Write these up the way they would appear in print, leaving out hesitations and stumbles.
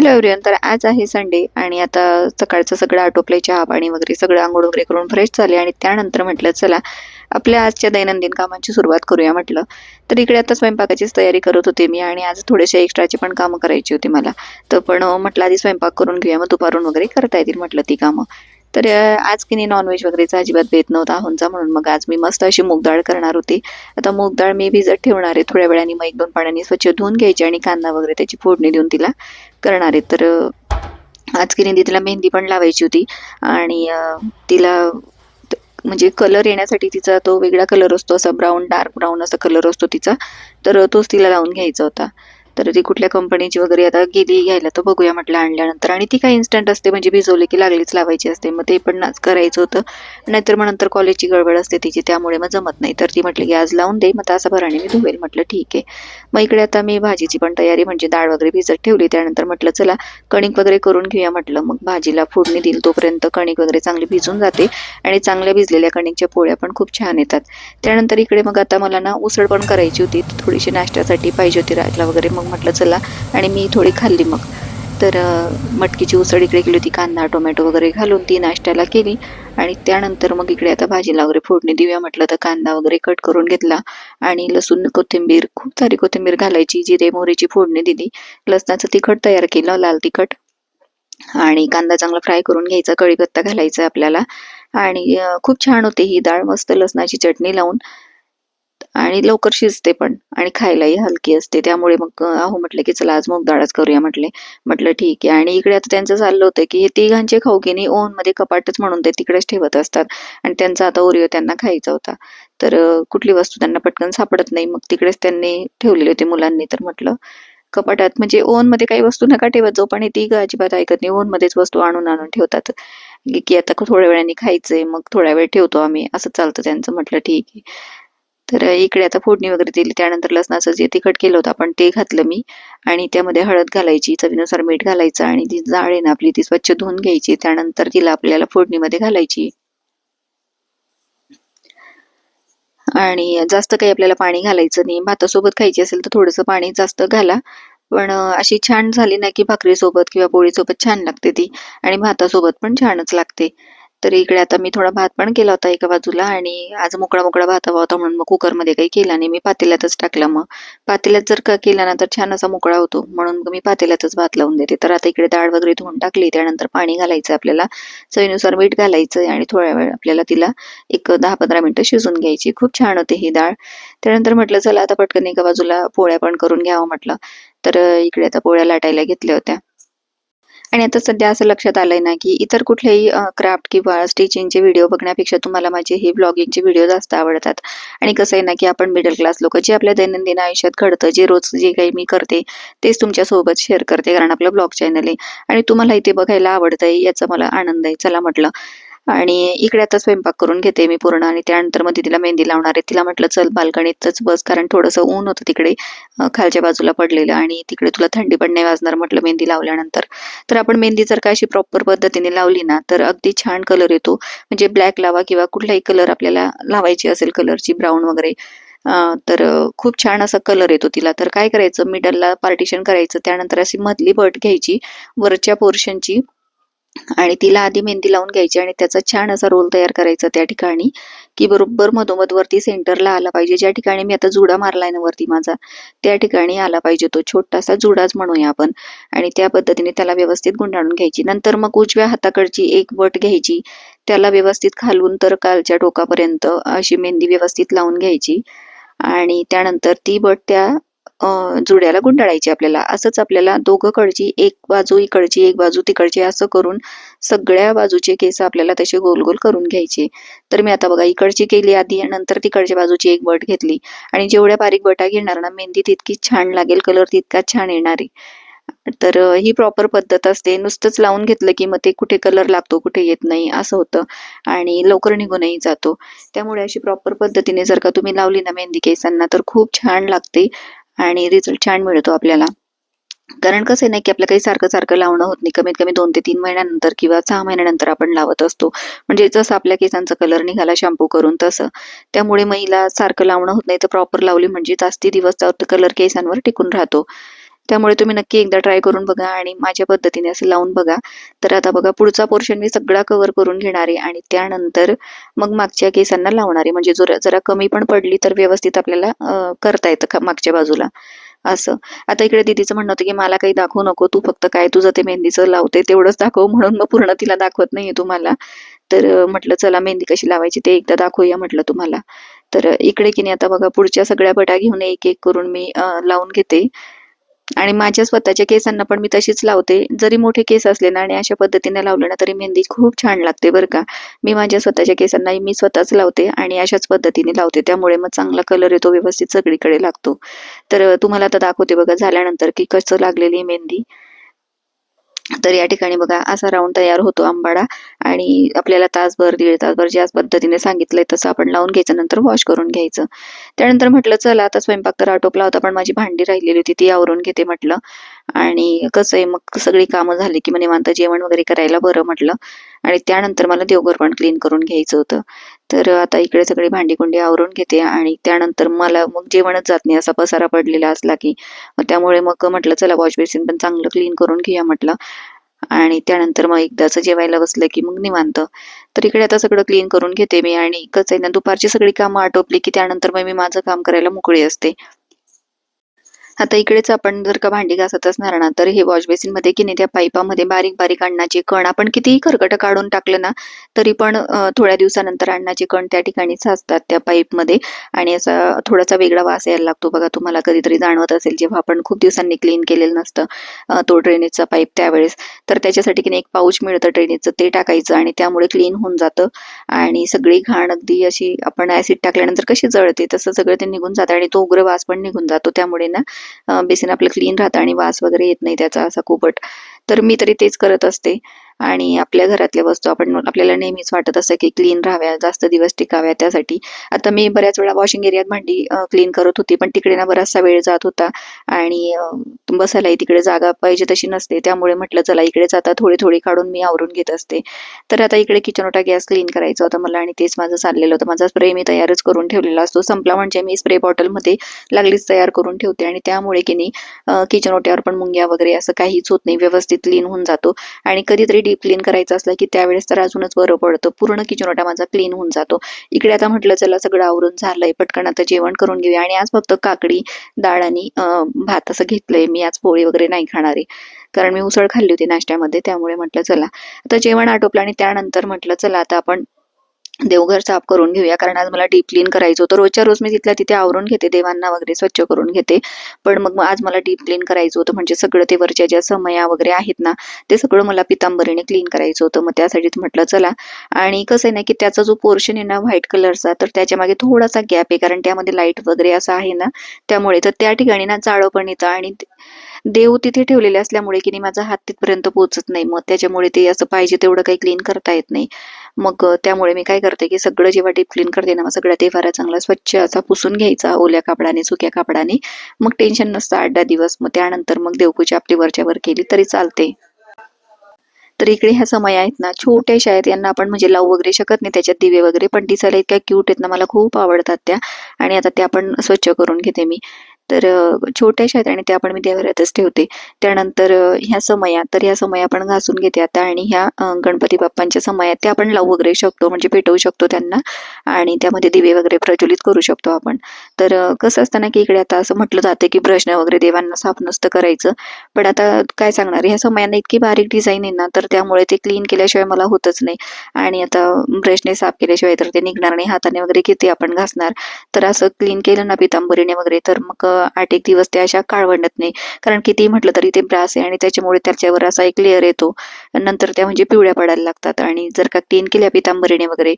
Hello everyone. तर आज आहे संडे आणि आता सकाळचं सगळं आटोपलंय, चहा पाणी वगैरे सगळं अंघोळ वगैरे करून फ्रेश झाले आणि त्यानंतर म्हटलं चला आपल्या आजच्या दैनंदिन कामांची सुरुवात करूया म्हटलं. तर इकडे आता स्वयंपाकाचीच तयारी करत होते मी आणि आज थोडेसे एक्स्ट्राचे पण कामं करायची होती मला. तर पण म्हटलं आधी स्वयंपाक करून घेऊया, मग दुपारून वगैरे करता येतील म्हटलं ती कामं. तर आज की नाही नॉनव्हेज वगैरेचा अजिबात बेत नव्हता आहोंचा, म्हणून मग आज मी मस्त अशी मूग डाळ करणार होती. आता मूग डाळ मी भिजत ठेवणार आहे थोड्या वेळाने, मग 1-2 पाण्याने स्वच्छ धुवून घ्यायची आणि कांदा वगैरे त्याची फोडणी देऊन तिला करणार आहे. तर आज की नाही तिला मेहंदी पण लावायची होती आणि तिला म्हणजे कलर येण्यासाठी तिचा तो वेगळा कलर असतो, असा ब्राऊन डार्क ब्राऊन असा कलर असतो तिचा. तर तोच तिला लावून घ्यायचा होता. तर ती कुठल्या कंपनीची वगैरे आता गेली घ्यायला, तर बघूया म्हटलं आणल्यानंतर. आणि ती काय इन्स्टंट असते, म्हणजे भिजवले की लागलीच लावायची असते, मग ते पण आज करायचं होतं. नाहीतर मग नंतर कॉलेजची गडबड असते तिची, त्यामुळे मग जमत नाही. तर ती म्हटली की आज लावून दे, मग तासाभराने मी धुवेल. म्हटलं ठीक आहे. मग इकडे आता मी भाजीची पण तयारी, म्हणजे डाळ वगैरे भिजत ठेवली. त्यानंतर म्हटलं चला कणिक वगैरे करून घेऊया म्हटलं, मग भाजीला फोडणी देईल तोपर्यंत कणिक वगैरे चांगली भिजून जाते आणि चांगल्या भिजलेल्या कणिकच्या पोळ्या पण खूप छान येतात. त्यानंतर इकडे मग आता मला ना उसळ पण करायची होती, थोडीशी नाश्त्यासाठी पाहिजे होती रातला वगैरे. मग म्हटलं चला, आणि मी थोडी खाल्ली मग. तर मटकीची उसळ इकडे केली होती, कांदा टोमॅटो वगैरे घालून ती नाश्त्याला केली. आणि त्यानंतर मग इकडे आता भाजीला वगैरे फोडणी देऊया म्हटलं, तर कांदा वगैरे कट करून घेतला आणि लसूण कोथिंबीर, खूप सारी कोथिंबीर घालायची, जिरे मोहरीची फोडणी दिली, लसणाचं तिखट तयार केलं, लाल तिखट, आणि कांदा चांगला फ्राय करून घ्यायचा, कढीपत्ता घालायचा आपल्याला. आणि खूप छान होते ही डाळ, मस्त लसणाची चटणी लावून, आणि लवकर शिजते पण आणि खायलाही हलकी असते. त्यामुळे मग अहो म्हटलं की चला आज मूग डाळच करूया म्हटले. म्हटलं ठीक आहे. आणि इकडे आता त्यांचं चाललं होतं की हे तिघांचे खाऊ की नाही ओव्हन मध्ये कपाटच म्हणून ते तिकडेच ठेवत असतात, आणि त्यांचा आता ओरिओ त्यांना खायचा होता. तर कुठली वस्तू त्यांना पटकन सापडत नाही, मग तिकडेच त्यांनी ठेवलेले होते मुलांनी. तर म्हटलं कपाटात, म्हणजे ओव्हन मध्ये काही वस्तू नका ठेवत जाऊ, पण हे तिघ अजिबात ऐकत नाही, ओव्हन मध्येच वस्तू आणून आणून ठेवतात. की आता थोड्या वेळाने खायचंय, मग थोड्या वेळ ठेवतो आम्ही, असं चालतं त्यांचं. म्हटलं ठीक आहे. तर इकडे आता फोडणी वगैरे दिली. त्यानंतर लसणाचं जे तिखट केलं होतं आपण ते घातलं मी, आणि त्यामध्ये हळद घालायची, चवीनुसार मीठ घालायचं, आणि ती डाळ आहे ना आपली ती स्वच्छ धुवून घ्यायची. त्यानंतर तिला आपल्याला फोडणीमध्ये घालायची. आणि जास्त काही आपल्याला पाणी घालायचं नाही. भातासोबत खायची असेल तर थोडंसं पाणी जास्त घाला. पण अशी छान झाली ना की भाकरीसोबत किंवा पोळीसोबत छान लागते ती, आणि भातासोबत पण छानच लागते. तर इकडे आता मी थोडा भात पण केला होता एका बाजूला, आणि आज मोकळा मोकळा भात हवा होता म्हणून मग कुकरमध्ये काही केला नाही, मी पातेल्यातच टाकला. मग पातेल्यात जर का केला ना तर छान असा मोकळा होतो, म्हणून मग मी पातेल्यातच भात लावून देते. तर आता इकडे डाळ वगैरे धुवून टाकली. त्यानंतर पाणी घालायचं आपल्याला, चवीनुसार मीठ घालायचं, आणि थोड्या वेळ आपल्याला तिला एक 10-15 मिनिटं शिजून घ्यायची. खूप छान होते ही डाळ. त्यानंतर म्हटलं चला आता पटकन एका बाजूला पोळ्या पण करून घ्यावं म्हटलं. तर इकडे आता पोळ्या लाटायला घेतल्या होत्या. आणि आता सध्या असं लक्षात आलंय ना की इतर कुठलेही क्राफ्ट किंवा स्टिचिंगचे व्हिडिओ बघण्यापेक्षा तुम्हाला माझे हे ब्लॉगिंगचे व्हिडिओ जास्त आवडतात. आणि कसं आहे ना की आपण मिडल क्लास लोक, जे आपल्या दैनंदिन आयुष्यात घडतं, जे रोज जे काही मी करते तेच तुमच्या सोबत शेअर करते, कारण आपलं ब्लॉग चॅनल आहे आणि तुम्हाला इथे बघायला आवडतंय याचा मला आनंद आहे. चला म्हटलं. आणि इकडे आता स्वयंपाक करून घेते मी पूर्ण, आणि त्यानंतर मग तिला मेहंदी लावणार आहे. तिला म्हटलं चल बाल्कनीतच बस, कारण थोडंसं ऊन होतं तिकडे खालच्या बाजूला पडलेलं, आणि तिकडे तुला थंडी पण नाही वाजणार म्हटलं मेहंदी लावल्यानंतर. तर आपण मेहंदी जर का अशी प्रॉपर पद्धतीने लावली ना तर अगदी छान कलर येतो. म्हणजे ब्लॅक लावा किंवा कुठलाही कलर आपल्याला लावायची असेल कलरची, ब्राऊन वगैरे, तर खूप छान असा कलर येतो तिला. तर काय करायचं, मिडलला पार्टिशन करायचं, त्यानंतर अशी मधली बट घ्यायची वरच्या पोर्शनची, आणि तिला आधी मेहंदी लावून घ्यायची, आणि त्याचा छान असा रोल तयार करायचा त्या ठिकाणी, की बरोबर मधोमध वरती सेंटरला आला पाहिजे. ज्या ठिकाणी मी आता जुडा मारलाय ना वरती माझा, त्या ठिकाणी आला पाहिजे तो छोटासा जुडाच म्हणूया आपण. आणि त्या पद्धतीने त्याला व्यवस्थित गुंडाळून घ्यायची. नंतर मग उजव्या हाताकडची एक बट घ्यायची, त्याला व्यवस्थित खालून तर कालच्या टोकापर्यंत अशी मेहंदी व्यवस्थित लावून घ्यायची, आणि त्यानंतर ती बट त्या जुड्याला गुंडाळायची आपल्याला. असंच आपल्याला दोघंकडची, एक बाजू इकडची एक बाजू तिकडची, असं करून सगळ्या बाजूचे केस आपल्याला तसे गोल गोल करून घ्यायचे. तर मी आता बघा इकडची केली आधी, आणि नंतर तिकडच्या बाजूची एक बट घेतली. आणि जेवढ्या बारीक बटा घेणार ना मेहंदी तितकी छान लागेल, कलर तितका छान येणार आहे. तर ही प्रॉपर पद्धत असते. नुसतंच लावून घेतलं की मग ते कुठे कलर लागतो कुठे येत नाही असं होतं, आणि लवकर निघूनही जातो. त्यामुळे अशी प्रॉपर पद्धतीने जर का तुम्ही लावली ना मेहंदी केसांना तर खूप छान लागते, आणि रिझल्ट छान मिळतो आपल्याला. कारण कसं आहे ना की आपलं काही सारखं सारखं लावणं होत नाही, कमीत कमी 2 ते 3 महिन्यानंतर किंवा 6 महिन्यानंतर आपण लावत असतो, म्हणजे जसं आपल्या केसांचा कलर निघाला शॅम्पू करून तसं. त्यामुळे महिला सारखं लावणं होत नाही, तर प्रॉपर लावली म्हणजे जास्ती दिवस कलर केसांवर टिकून राहतो. त्यामुळे तुम्ही नक्की एकदा ट्राय करून बघा आणि माझ्या पद्धतीने असं लावून बघा. तर आता बघा पुढचा पोर्शन मी सगळा कव्हर करून घेणार आहे आणि त्यानंतर मग मागच्या केसांना लावणार आहे. म्हणजे जरा कमी पण पडली तर व्यवस्थित आपल्याला करता येतं मागच्या बाजूला असं. आता इकडे दीदीचं म्हणणं होतं की मला काही दाखवू नको, तू फक्त काय तुझं ते मेहंदीचं लावते तेवढंच दाखव, म्हणून मग पूर्ण तिला दाखवत नाहीये तुम्हाला. तर म्हटलं चला मेहंदी कशी लावायची ते एकदा दाखवूया म्हटलं तुम्हाला. तर इकडे की नाही आता बघा पुढच्या सगळ्या बटा घेऊन एक एक करून मी लावून घेते आणि माझ्या स्वतःच्या केसांना पण मी तशीच लावते. जरी मोठे केस असले ना आणि अशा पद्धतीने लावलं ना तरी मेहंदी खूप छान लागते बरं का. मी माझ्या स्वतःच्या केसांना मी स्वतःच लावते आणि अशाच पद्धतीने लावते, त्यामुळे मग चांगला कलर येतो, व्यवस्थित सगळीकडे लागतो. तर तुम्हाला आता दाखवते बघा झाल्यानंतर की कसं लागलेली मेहंदी. तर या ठिकाणी बघा असा राऊंड तयार होतो आंबाडा आणि आपल्याला तासभर 1.5 तासभर ज्या पद्धतीने सांगितलंय तसं आपण लावून घ्यायचं, नंतर वॉश करून घ्यायचं. त्यानंतर म्हटलं चला आता स्वयंपाक तर आटोपला होता, पण माझी भांडी राहिलेली होती ती आवरून घेते म्हटलं. आणि कसं आहे मग सगळी कामं झाली की मग निवांत जेवण वगैरे करायला बरं म्हटलं. आणि त्यानंतर मला देवघर पण क्लीन करून घ्यायचं होतं. तर आता इकडे सगळी भांडी-कुंडी आवरून घेते आणि त्यानंतर मला मग जेवणच जात नाही असा पसारा पडलेला असला की. त्यामुळे मग म्हटलं चला वॉश बेसिन पण चांगलं क्लीन करून घेऊया म्हटलं. आणि त्यानंतर मग एकदाचं जेवायला बसलं की मग निवांत. तर इकडे आता सगळं क्लीन करून घेते मी आणि कसं आहे ना दुपारची सगळी कामं आटोपली की त्यानंतर मग मी माझं काम करायला मोकळी असते. आता इकडेच आपण जर का भांडी घासत असणार ना तर हे वॉश बेसिन मध्ये की नाही त्या पाईपामध्ये बारीक बारीक अन्नाचे कण आपण कितीही खरकट काढून टाकलं ना तरी पण थोड्या दिवसानंतर अन्नाचे कण त्या ठिकाणी साचतात त्या पाईप मध्ये आणि असा थोडासा वेगळा वास यायला लागतो बघा. तुम्हाला कधीतरी जाणवत असेल जेव्हा आपण खूप दिवसांनी क्लीन केलेलं नसतं तो ड्रेनेजचा पाईप त्यावेळेस. तर त्याच्यासाठी की नाही एक पाऊच मिळतं ड्रेनेजचं, ते टाकायचं आणि त्यामुळे क्लीन होऊन जातं आणि सगळी घाण अगदी अशी आपण ऍसिड टाकल्यानंतर कशी जळते तसं सगळं ते निघून जातं आणि तो उग्र वास पण निघून जातो. त्यामुळे ना बेसिन आपलं क्लीन राहतं आणि वास वगैरे येत नाही त्याचा असा कुबट. तर मी तरी तेच करत असते आणि आपल्या घरातल्या वस्तू आपल्याला नेहमीच वाटत असतं की क्लीन राहाव्या, जास्त दिवस टिकाव्या. त्यासाठी आता मी बऱ्याच वेळा वॉशिंग एरियात भांडी क्लीन करत होती, पण तिकडे ना बराचसा वेळ जात होता आणि बसायलाही तिकडे जागा पाहिजे तशी नसते. त्यामुळे म्हटलं चला इकडेच आता थोडी थोडी काढून मी आवरून घेत असते. तर आता इकडे किचन ओटा गॅस क्लीन करायचा होता मला आणि तेच माझं चाललेलं होतं. माझा स्प्रे मी तयारच करून ठेवलेला असतो, संपला म्हणजे मी स्प्रे बॉटलमध्ये लागलीच तयार करून ठेवते आणि त्यामुळे की नाही किचन ओट्यावर पण मुंग्या वगैरे असं काहीच होत नाही, व्यवस्थित क्लीन होऊन जातो. आणि कधीतरी डीप क्लीन करायचं असलं की त्यावेळेस तर अजूनच बरं पडतं, पूर्ण किचन ओटा माझा क्लीन होऊन जातो. इकडे आता म्हटलं चला सगळं आवरून झालंय, पटकन आता जेवण करून घेऊया आणि आज फक्त काकडी डाळ आणि भात असं घेतलंय मी. आज पोळी वगैरे नाही खाणार आहे, कारण मी उसळ खाल्ली होती नाश्त्यामध्ये. त्यामुळे म्हटलं चला आता जेवण आटोपलं आणि त्यानंतर म्हटलं चला आता आपण देवघर साफ करून घेऊया, कारण आज मला डीप क्लीन करायचं होतं. रोजच्या रोज मी तिथल्या तिथे आवरून घेते, देवांना वगैरे स्वच्छ करून घेते, पण मग आज मला डीप क्लीन करायचं होतं. म्हणजे सगळं ते वरच्या ज्या समया वगैरे आहेत ना ते सगळं मला पितांबरीने क्लीन करायचं होतं. मग त्यासाठीच म्हटलं चला. आणि कसं आहे ना की त्याचा जो पोर्शन आहे ना व्हाईट कलरचा, तर त्याच्या मागे थोडासा गॅप आहे, कारण त्यामध्ये लाईट वगैरे असं आहे ना त्यामुळे. तर त्या ठिकाणी ना जाळं पण येतं आणि देव तिथे ठेवलेले असल्यामुळे की नाही माझा हात तिथपर्यंत पोहोचत नाही, मग त्याच्यामुळे ते असं पाहिजे तेवढं काही क्लीन करता येत नाही. मग त्यामुळे मी काय करते की सगळं जेव्हा डीप क्लीन करते ना मग सगळा देव्हारा चांगला स्वच्छ असा पुसून घ्यायचा ओल्या कापडाने, सुक्या कापडाने. मग टेन्शन नसतं 8-10 दिवस. मग त्यानंतर मग देवपूजा आपली वरच्या वर केली तरी चालते. तर इकडे ह्या समया आहेत ना छोट्याशा आहेत, यांना आपण म्हणजे लावू वगैरे शकत नाही त्याच्यात दिवे वगैरे, पण दिसायला इतक्या क्यूट आहेत ना, मला खूप आवडतात त्या. आणि आता त्या पण स्वच्छ करून घेते मी. तर छोट्याशा आहेत आणि त्या पण मी देवाऱ्यातच ठेवते. त्यानंतर ह्या समया पण घासून घेते आता आणि ह्या गणपती बाप्पांच्या समया त्या आपण लावू वगैरे शकतो, म्हणजे पेटवू शकतो त्यांना आणि त्यामध्ये दिवे वगैरे प्रज्वलित करू शकतो आपण. तर कसं असतं ना की इकडे आता असं म्हटलं जाते की ब्रशने वगैरे देवांना साफ नसतं करायचं, पण आता काय सांगणार, ह्या समयांना इतकी बारीक डिझाईन आहे ना तर त्यामुळे ते क्लीन केल्याशिवाय मला होतच नाही. आणि आता ब्रशने साफ केल्याशिवाय तर ते निघणार नाही, हाताने वगैरे किती आपण घासणार. तर असं क्लीन केलं ना पितांबरीने वगैरे तर मग 8-1 दिवस त्या अशा काळवंडत नाही, कारण कितीही म्हटलं तरी ते ब्रास आहे आणि त्याच्यामुळे त्याच्यावर असा एक लेअर येतो, नंतर त्या म्हणजे पिवळ्या पडायला लागतात. आणि जर का क्लीन केल्या पितांबरीने वगैरे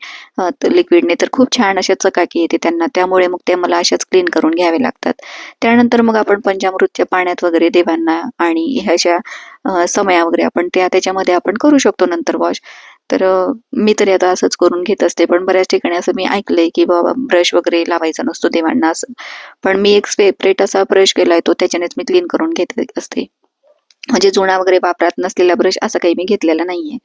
लिक्विडने तर खूप छान अशा चकाकी येते त्यांना, त्यामुळे मग ते मला अशाच क्लीन करून घ्यावे लागतात. त्यानंतर मग आपण पंचामृतच्या पाण्यात वगैरे देवांना आणि ह्या अशा समया वगैरे आपण त्याच्यामध्ये आपण करू शकतो नंतर वॉश. तर मी तरी आता असंच करून घेत असते, पण बऱ्याच ठिकाणी असं मी ऐकलंय की बाबा ब्रश वगैरे लावायचा नसतो देवांना असं. पण मी एक सेपरेट असा ब्रश केलाय, तो त्याच्यानेच मी क्लीन करून घेत असते. म्हणजे जुना वगैरे वापरात नसलेला ब्रश असं काही मी घेतलेला नाहीये.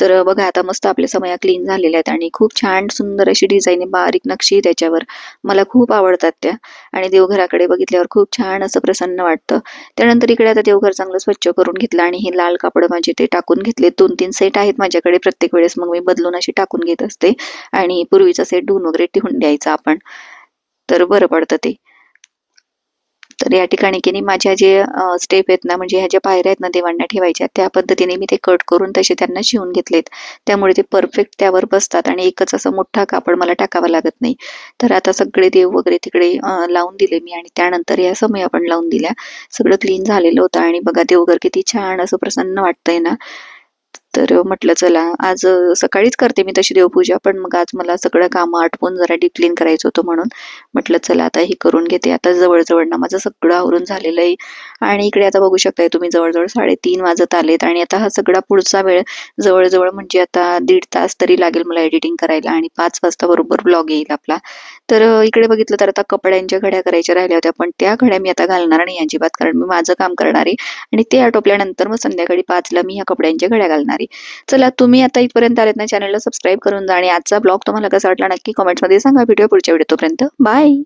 तर बघा आता मस्त आपल्या समया क्लीन झालेल्या आहेत आणि खूप छान सुंदर अशी डिझाईन आहे, बारीक नक्षी आहे त्याच्यावर. मला खूप आवडतात त्या आणि देवघराकडे बघितल्यावर खूप छान असं प्रसन्न वाटतं. त्यानंतर इकडे आता देवघर चांगलं स्वच्छ करून घेतलं आणि हे लाल कापड माझे ते टाकून घेतले. 2-3 सेट आहेत माझ्याकडे प्रत्येक वेळेस मग मी बदलून अशी टाकून घेत असते आणि पूर्वीचा सेट धुवून वगैरे ठेवून द्यायचा आपण. तर बरं पडतं ते. तर या ठिकाणी की नाही माझ्या जे स्टेप आहेत ना, म्हणजे ह्या ज्या पायऱ्या आहेत ना देवांना ठेवायच्या, त्या पद्धतीने मी ते कट करून तसे त्यांना शिवून घेतलेत. त्यामुळे ते परफेक्ट त्यावर बसतात आणि एकच असा मोठा कापड मला टाकावा लागत नाही. तर आता सगळे देव वगैरे तिकडे लावून दिले मी आणि त्यानंतर या समया पण लावून दिल्या. सगळं क्लीन झालेलं होतं आणि बघा देवघर किती छान असं प्रसन्न वाटतंय ना. तर म्हटलं चला आज सकाळीच करते मी तशी देवपूजा, पण मग आज मला सगळं कामं आटपून जरा डीप क्लीन करायचं होतं म्हणून म्हटलं चला आता हे करून घेते. आता जवळ-जवळ ना माझं सगळं आवरून झालेलं आहे आणि इकडे आता बघू शकताय तुम्ही जवळ-जवळ 3:30 वाजत आलेत आणि आता हा सगळा पुढचा वेळ जवळ-जवळ म्हणजे आता 1.5 तास तरी लागेल मला एडिटिंग करायला आणि 5 वाजता बरोबर ब्लॉग येईल आपला. तर इकडे बघितलं तर आता कपड्यांच्या घड्या करायच्या राहिल्या होत्या, पण त्या घड्या मी आता घालणार नाही अजिबात, कारण मी माझं काम करणार आहे आणि ते आटोपल्यानंतर मग संध्याकाळी 5ला मी ह्या कपड्यांच्या घड्या घालणार आहे. चला तुम्ही आता इथपर्यंत आलेत ना, चॅनलला सबस्क्राईब करून जा आणि आजचा ब्लॉग तुम्हाला कसा वाटला नक्की कमेंट्समध्ये सांगा. भेटूया पुढच्या व्हिडिओ, तोपर्यंत बाय.